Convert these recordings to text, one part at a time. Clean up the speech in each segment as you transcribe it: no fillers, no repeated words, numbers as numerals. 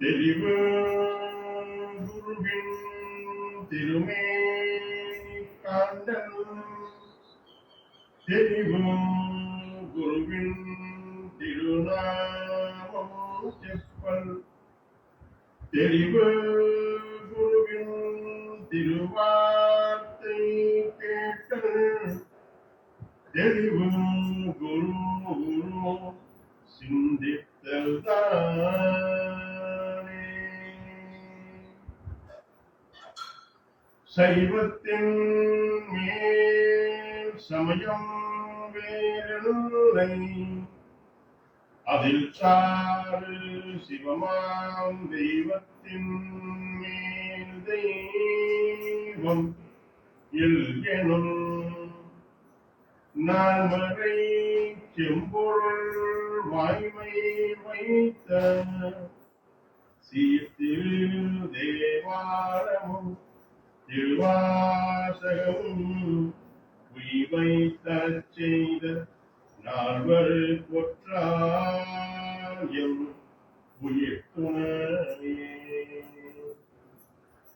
தெரிவு குருவின் திருமேனி காண்டல் தெரிவு குருவின் திருநாமம் செப்பல் தெரிவு குருவின் திருவார்த்தை கேட்டல் தெரிவு குரு குரு சிந்தித்தல் சைவத்தின் மேல் சமயம் வேறில்லை அதில் சாறு சிவமாம் தெய்வத்தின் மேல் தெய்வம் எனும் நான்மறை செம்பொருள் வாய்மை வைத்த சீர்திரு தேவாரமும் திருவாசகமும் உய்வைத்த செய்த நால்வர் பொற்றாயம் உயிர் துணையே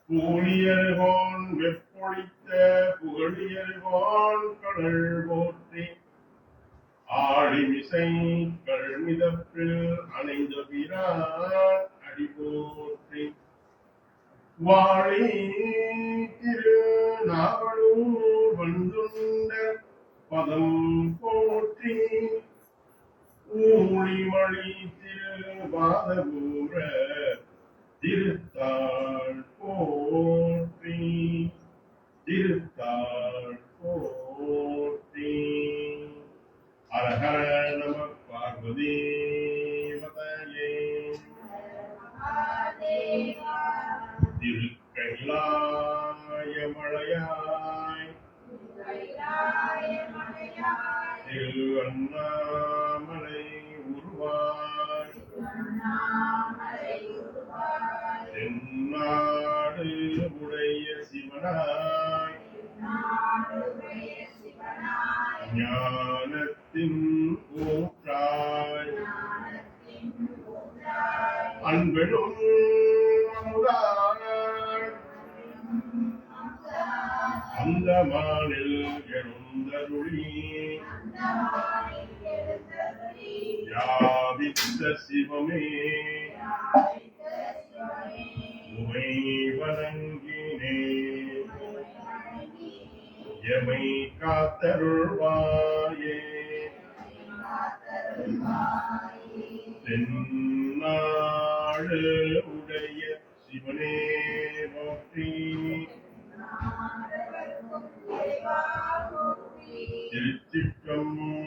பூழியர்கோன் வெப்பொழித்த புகழியர்கோன் கடல் போற்றி ஆழிமிசை கல்மிதப்பில் அணைந்த பிரான் அடி போற்றி வாழி திரு நாவலூர் வந்துண்ட பதம் போற்றி ஊழிமணி திரு பாதபூர திருத்தாள் போற்றி திருத்தாள் போற்றி ஹரஹர நம பார்வதி பதயே திருக்கைலாய மலையாய் திரு அண்ணாமலை உருவாய் தென்னாடு உடைய சிவனாய் ஞானத்தின் ஊற்றாய் அன்பெனும் அமுதாய் அந்தமானில் எழுந்தருளி யாவித்த சிவமே உமை வணங்கினே எமை காத்தருள்வாயே தென்னாடு உடைய சிவனே போற்றி திருச்சிற்றம்பலம்.